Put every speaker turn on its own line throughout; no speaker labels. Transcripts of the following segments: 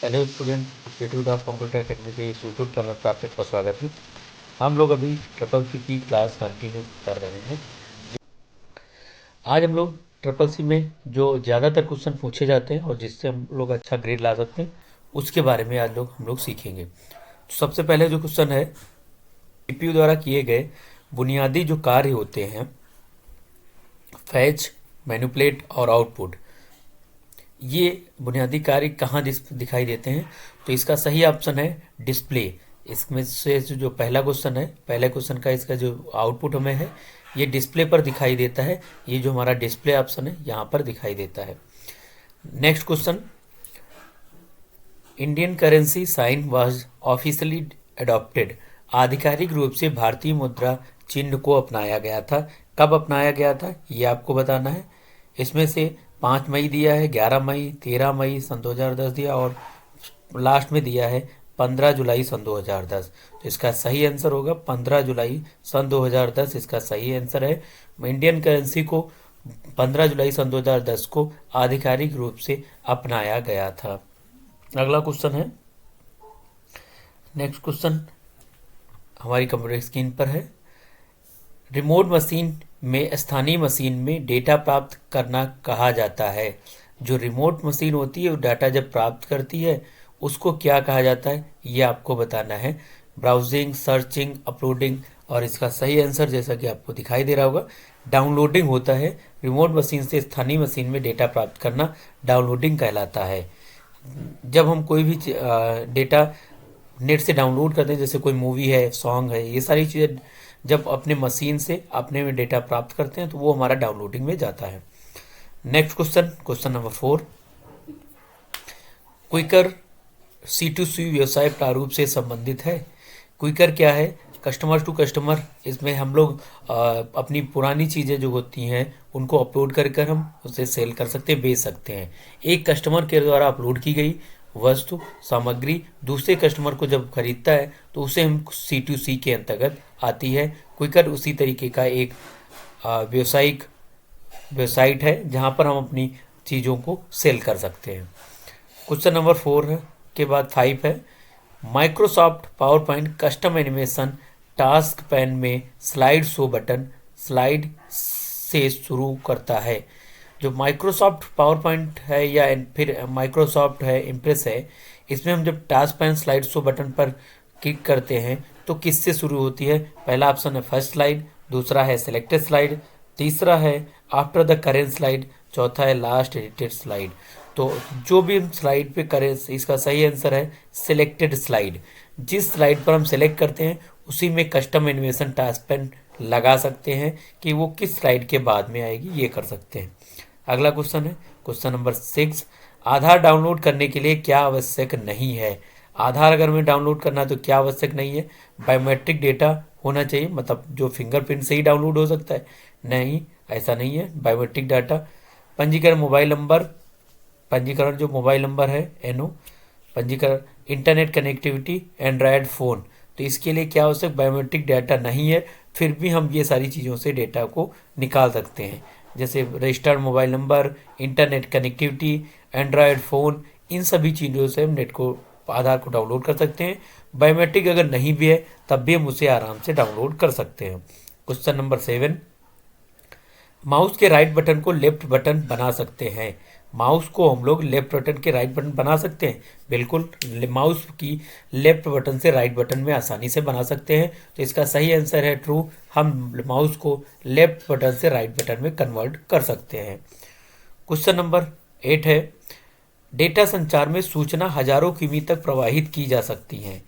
Hello student, institute of computer academy के इस YouTube channel पर आपका स्वागत है। हम लोग अभी ट्रिपल सी की क्लास कंटिन्यू कर रहे हैं। आज हम लोग ट्रिपल सी में जो ज़्यादातर क्वेश्चन पूछे जाते हैं और जिससे हम लोग अच्छा ग्रेड ला सकते हैं उसके बारे में आज हम लोग सीखेंगे। तो सबसे पहले जो क्वेश्चन है, सीपीयू द्वारा किए गए बुनियादी जो कार्य होते हैं, फैच, मैनिपुलेट और आउटपुट, ये बुनियादी कार्य कहाँ दिखाई देते हैं? तो इसका सही ऑप्शन है डिस्प्ले। इसमें से जो पहला क्वेश्चन है, पहले क्वेश्चन का इसका जो आउटपुट हमें है ये डिस्प्ले पर दिखाई देता है। ये जो हमारा डिस्प्ले ऑप्शन है यहाँ पर दिखाई देता है। Next question, Indian currency sign was officially adopted. आधिकारिक रूप से भारतीय मुद्रा चिन्ह को अपनाया गया था। कब अपनाया गया था ये आपको बताना है। इसमें से 5 मई दिया है, 11 मई, 13 मई सन 2010 दिया और लास्ट में दिया है 15 जुलाई सन 2010। तो इसका सही आंसर होगा 15 जुलाई सन 2010। इसका सही आंसर है। इंडियन करेंसी को 15 जुलाई सन 2010 को आधिकारिक रूप से अपनाया गया था। अगला क्वेश्चन है, नेक्स्ट क्वेश्चन हमारी कंप्यूटर स्क्रीन पर है। रिमोट मशीन में स्थानीय मशीन में डेटा प्राप्त करना कहा जाता है। जो रिमोट मशीन होती है वो डाटा जब प्राप्त करती है उसको क्या कहा जाता है ये आपको बताना है। Browsing, searching, uploading. और इसका सही आंसर जैसा कि आपको दिखाई दे रहा होगा डाउनलोडिंग होता है। रिमोट मशीन से स्थानीय मशीन में डेटा प्राप्त करना डाउनलोडिंग कहलाता है। जब हम कोई भी डेटा नेट से डाउनलोड करते हैं, जैसे कोई मूवी है, सॉन्ग है, ये सारी चीज़ें जब अपने मशीन से अपने में डेटा प्राप्त करते हैं तो वो हमारा डाउनलोडिंग में जाता है। Next question, question number 4, Quikr C2C व्यवसाय प्रारूप से संबंधित है। क्विकर क्या है? Customer to customer. इसमें हम लोग अपनी पुरानी चीज़ें जो होती हैं उनको अपलोड कर हम उसे सेल कर सकते हैं, बेच सकते हैं। एक कस्टमर के द्वारा अपलोड की गई वस्तु सामग्री दूसरे कस्टमर को जब खरीदता है तो उसे हम C2C के अंतर्गत आती है। क्विकर उसी तरीके का एक व्यवसायिक वेबसाइट है जहां पर हम अपनी चीज़ों को सेल कर सकते हैं। क्वेश्चन नंबर 4 है के बाद 5 है, Microsoft power point custom animation task pane में स्लाइड शो बटन स्लाइड से शुरू करता है। जो माइक्रोसॉफ्ट पावर पॉइंट है या फिर माइक्रोसॉफ्ट है इम्प्रेस है, इसमें हम जब task pane slide show button पर क्लिक करते हैं तो किससे शुरू होती है? पहला ऑप्शन है फर्स्ट स्लाइड, दूसरा है सिलेक्टेड स्लाइड, तीसरा है आफ्टर द करेंट स्लाइड, चौथा है लास्ट एडिटेड स्लाइड। तो जो भी हम स्लाइड पे करें इसका सही आंसर है सिलेक्टेड स्लाइड। जिस स्लाइड पर हम सेलेक्ट करते हैं उसी में कस्टम एनिमेशन टास्क पैन लगा सकते हैं कि वो किस स्लाइड के बाद में आएगी ये कर सकते हैं। अगला क्वेश्चन है क्वेश्चन नंबर 6, आधार डाउनलोड करने के लिए क्या आवश्यक नहीं है? आधार अगर हमें डाउनलोड करना है तो क्या आवश्यक नहीं है? बायोमेट्रिक डेटा होना चाहिए, मतलब जो फिंगरप्रिंट से ही डाउनलोड हो सकता है? नहीं, ऐसा नहीं है। बायोमेट्रिक डाटा, पंजीकरण मोबाइल नंबर, पंजीकरण जो मोबाइल नंबर है एनओ, पंजीकरण, इंटरनेट कनेक्टिविटी, एंड्रॉयड फ़ोन। तो इसके लिए क्या आवश्यक? बायोमेट्रिक डाटा नहीं है। फिर भी हम ये सारी चीज़ों से डेटा को निकाल सकते हैं, जैसे registered mobile number, internet connectivity, android phone, इन सभी चीज़ों से हम नेट को आधार को डाउनलोड कर सकते हैं। बायोमेट्रिक अगर नहीं भी है तब भी हम उसे आराम से डाउनलोड कर सकते हैं। क्वेश्चन नंबर 7, माउस के राइट बटन को लेफ्ट बटन बना सकते हैं। माउस को हम लोग लेफ्ट बटन के राइट बटन बना सकते हैं, बिल्कुल। माउस की लेफ्ट बटन से राइट बटन में आसानी से बना सकते हैं। तो इसका सही आंसर है ट्रू। हम माउस को लेफ्ट बटन से राइट बटन में कन्वर्ट कर सकते हैं। क्वेश्चन नंबर 8 है, डेटा संचार में सूचना हजारों किमी तक प्रवाहित की जा सकती हैं।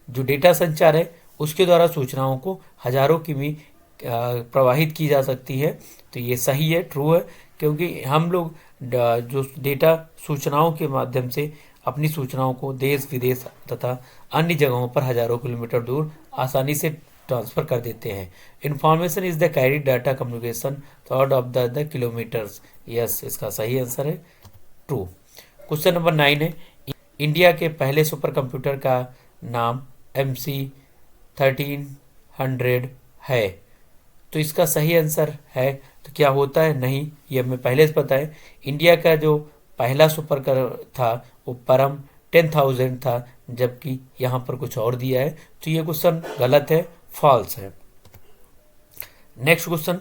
जो डेटा संचार है उसके द्वारा सूचनाओं को हजारों किमी प्रवाहित की जा सकती है। तो ये सही है, ट्रू है, क्योंकि हम लोग जो डेटा सूचनाओं के माध्यम से अपनी सूचनाओं को देश विदेश तथा अन्य जगहों पर हजारों किलोमीटर दूर आसानी से ट्रांसफ़र कर देते हैं। Information is the carry data communication third of the kilometres. Yes, इसका सही आंसर है ट्रू। क्वेश्चन नंबर 9 है, इंडिया के पहले सुपर कंप्यूटर का नाम MC1300 है। तो इसका सही आंसर है तो क्या होता है? नहीं, ये हमें पहले से पता है। इंडिया का जो पहला सुपर कर था वो परम 10,000 था, जबकि यहाँ पर कुछ और दिया है, तो ये क्वेश्चन गलत है, फॉल्स है। नेक्स्ट क्वेश्चन,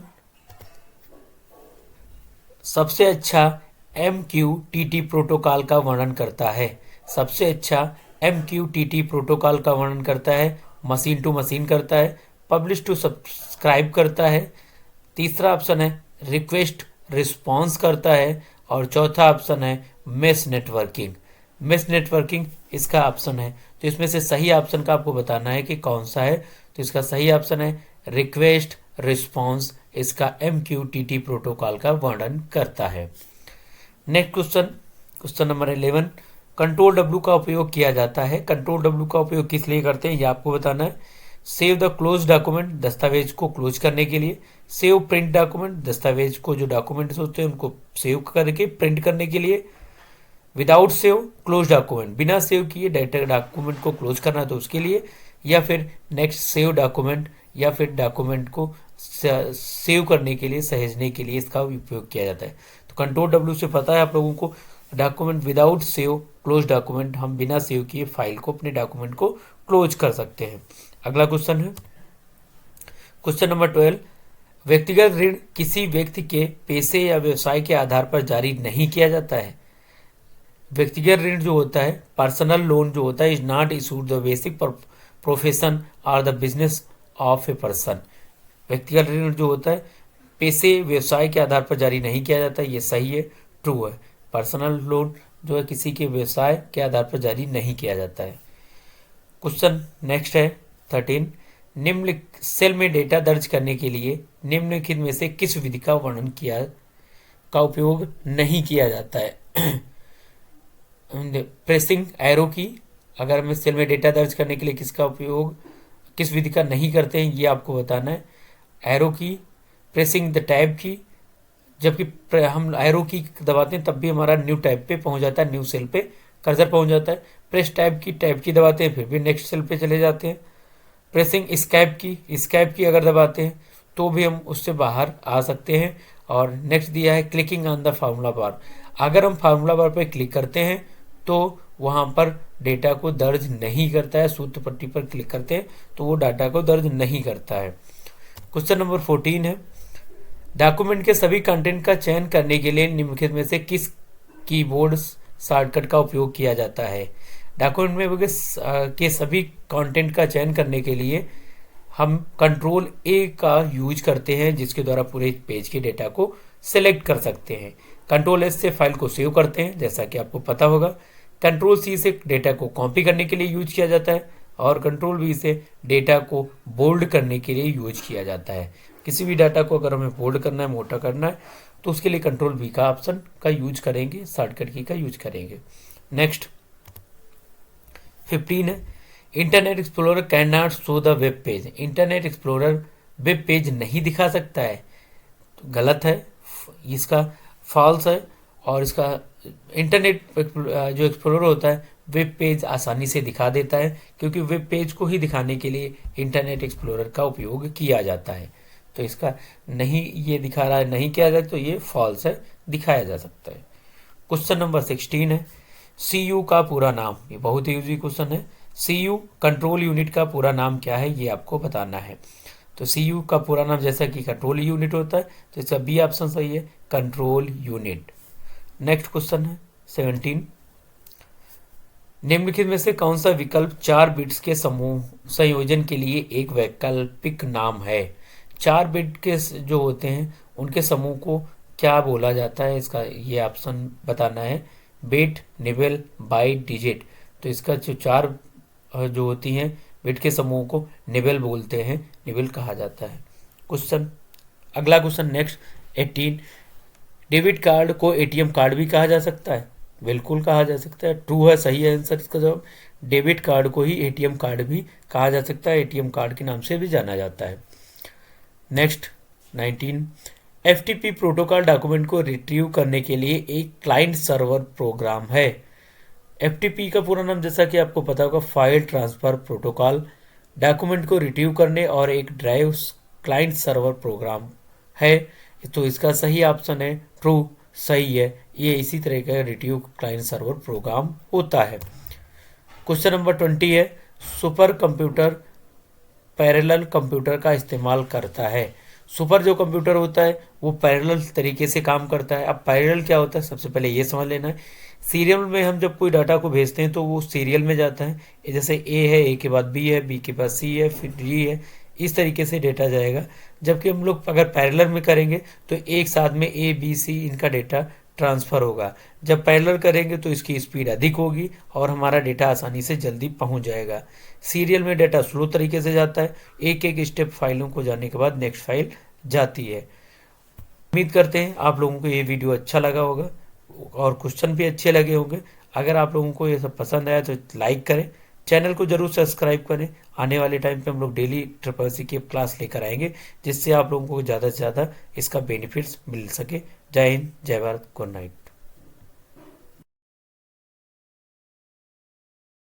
सबसे अच्छा MQTT प्रोटोकॉल का वर्णन करता है। सबसे अच्छा MQTT प्रोटोकॉल का वर्णन करता है, मशीन टू मशीन करता है, पब्लिश टू सब्सक्राइब करता है, तीसरा ऑप्शन है रिक्वेस्ट रिस्पॉन्स करता है, और चौथा ऑप्शन है मेश नेटवर्किंग। मेश नेटवर्किंग इसका ऑप्शन है, तो इसमें से सही ऑप्शन का आपको बताना है कि कौन सा है। तो इसका सही ऑप्शन है रिक्वेस्ट रिस्पॉन्स, इसका MQTT प्रोटोकॉल का वर्णन करता है। Next question, question number 11, control W का उपयोग किया जाता है। कंट्रोल W का उपयोग किस लिए करते हैं ये आपको बताना है। सेव द क्लोज डॉक्यूमेंट, दस्तावेज को क्लोज करने के लिए। सेव प्रिंट डॉक्यूमेंट, दस्तावेज को जो डॉक्यूमेंट्स होते हैं उनको सेव करके प्रिंट करने के लिए। विदाउट सेव क्लोज डॉक्यूमेंट, बिना सेव किए डाटा डॉक्यूमेंट को क्लोज करना तो उसके लिए। या फिर नेक्स्ट सेव डॉक्यूमेंट, या फिर डॉक्यूमेंट को सेव करने के लिए, सहेजने के लिए इसका उपयोग किया जाता है। तो कंट्रोल W से पता है आप लोगों को, document without save close document, हम बिना सेव किए फाइल को, अपने डॉक्यूमेंट को क्लोज कर सकते हैं। अगला क्वेश्चन है क्वेश्चन नंबर 12, व्यक्तिगत ऋण किसी व्यक्ति के पैसे या व्यवसाय के आधार पर जारी नहीं किया जाता है। व्यक्तिगत ऋण जो होता है, पर्सनल लोन जो होता है, is not issued the basic profession और the business of a person. व्यक्तिगत ऋण जो होता है पैसे व्यवसाय के आधार पर जारी नहीं किया जाता, ये सही है, ट्रू है। पर्सनल लोन जो है किसी के व्यवसाय के आधार पर जारी नहीं किया जाता है। क्वेश्चन नेक्स्ट है 13, निम्न सेल में डेटा दर्ज करने के लिए निम्नलिखित में से किस विधि का वर्णन किया का उपयोग नहीं किया जाता है। प्रेसिंग एरो की, अगर हमें सेल में डेटा दर्ज करने के लिए किसका उपयोग, किस विधि का नहीं करते हैं ये आपको बताना है। एरो की, प्रेसिंग द टैब की, जबकि हम एरो की दबाते हैं तब भी हमारा न्यू टैब पे पहुंच जाता है, न्यू सेल पे कर्सर पहुंच जाता है। प्रेस टैब की दबाते हैं फिर भी नेक्स्ट सेल पे चले जाते हैं। प्रेसिंग स्कैप की अगर दबाते हैं तो भी हम उससे बाहर आ सकते हैं। और नेक्स्ट दिया है क्लिकिंग ऑन द फार्मूला बार, अगर हम फार्मूला बार पर क्लिक करते हैं तो वहाँ पर डेटा को दर्ज नहीं करता है। सूत्र पट्टी पर क्लिक करते हैं तो वो डाटा को दर्ज नहीं करता है। क्वेश्चन नंबर 14 है, डॉक्यूमेंट के सभी कंटेंट का चयन करने के लिए निम्नलिखित में से किस कीबोर्ड शॉर्टकट का उपयोग किया जाता है। डॉक्यूमेंट में के सभी कंटेंट का चयन करने के लिए हम कंट्रोल A का यूज करते हैं, जिसके द्वारा पूरे पेज के डेटा को सिलेक्ट कर सकते हैं। कंट्रोल S से फाइल को सेव करते हैं, जैसा कि आपको पता होगा। कंट्रोल C से डेटा को कॉपी करने के लिए यूज किया जाता है, और कंट्रोल V से डेटा को बोल्ड करने के लिए यूज किया जाता है। किसी भी डाटा को अगर हमें बोल्ड करना है, मोटा करना है, तो उसके लिए कंट्रोल V का ऑप्शन का यूज करेंगे, शॉर्टकट की का यूज करेंगे। नेक्स्ट 15 है, internet explorer can not show the web page. Internet explorer web page नहीं दिखा सकता है, तो गलत है, इसका फॉल्स है। और इसका इंटरनेट जो एक्सप्लोरर होता है वेब पेज आसानी से दिखा देता है, क्योंकि वेब पेज को ही दिखाने के लिए इंटरनेट एक्सप्लोरर का उपयोग किया जाता है। तो इसका नहीं, ये दिखा रहा है नहीं किया जाए, तो ये फॉल्स है, दिखाया जा सकता है। क्वेश्चन नंबर 16 है, CU का पूरा नाम, ये बहुत ही यूजी क्वेश्चन है। CU कंट्रोल यूनिट का पूरा नाम क्या है ये आपको बताना है। तो CU का पूरा नाम जैसा कि कंट्रोल यूनिट होता है, तो इसका बी ऑप्शन सही है, कंट्रोल यूनिट। नेक्स्ट क्वेश्चन है 17, निम्नलिखित में से कौन सा विकल्प 4 बिट्स के समूह संयोजन के लिए एक वैकल्पिक नाम है। 4 बिट के जो होते हैं उनके समूह को क्या बोला जाता है, इसका ये ऑप्शन बताना है। Bit, nibble, byte, digit. तो इसका जो 4 जो होती हैं बिट के समूह को निबल बोलते हैं, निबल कहा जाता है। क्वेश्चन, अगला क्वेश्चन नेक्स्ट 18, डेबिट कार्ड को ATM कार्ड भी कहा जा सकता है। बिल्कुल कहा जा सकता है, ट्रू है, सही है आंसर इसका जवाब। डेबिट कार्ड को ही ATM कार्ड भी कहा जा सकता है, ATM कार्ड के नाम से भी जाना जाता है। नेक्स्ट 19, FTP प्रोटोकॉल डॉक्यूमेंट को रिट्रीव करने के लिए एक क्लाइंट सर्वर प्रोग्राम है। FTP का पूरा नाम जैसा कि आपको पता होगा, फाइल ट्रांसफर प्रोटोकॉल, डॉक्यूमेंट को रिट्रीव करने और एक ड्राइव क्लाइंट सर्वर प्रोग्राम है। तो इसका सही ऑप्शन है ट्रू, सही है, ये इसी तरह का रिट्रीव क्लाइंट सर्वर प्रोग्राम होता है। क्वेश्चन नंबर 20 है, सुपर कंप्यूटर पैरेलल कंप्यूटर का इस्तेमाल करता है। सुपर जो कंप्यूटर होता है वो पैरेलल तरीके से काम करता है। अब पैरेलल क्या होता है, सबसे पहले ये समझ लेना है। सीरियल में हम जब कोई डाटा को भेजते हैं तो वो सीरियल में जाता है, जैसे ए है, ए के बाद बी है, बी के बाद सी है, फिर डी है, इस तरीके से डेटा जाएगा। जबकि हम लोग अगर पैरेलल में करेंगे तो एक साथ में ए बी सी इनका डेटा ट्रांसफ़र होगा। जब पैरेलल करेंगे तो इसकी स्पीड अधिक होगी और हमारा डेटा आसानी से जल्दी पहुंच जाएगा। सीरियल में डेटा स्लो तरीके से जाता है, एक एक स्टेप फाइलों को जाने के बाद नेक्स्ट फाइल जाती है। उम्मीद करते हैं आप लोगों को ये वीडियो अच्छा लगा होगा और क्वेश्चन भी अच्छे लगे होंगे। अगर आप लोगों को ये सब पसंद आया तो लाइक करें, चैनल को जरूर सब्सक्राइब करें। आने वाले टाइम पे हम लोग डेली ट्रिपल की क्लास लेकर आएंगे, जिससे आप लोगों को ज़्यादा से ज़्यादा इसका बेनिफिट्स मिल सके। जय हिंद, जय भारत, गुड नाइट।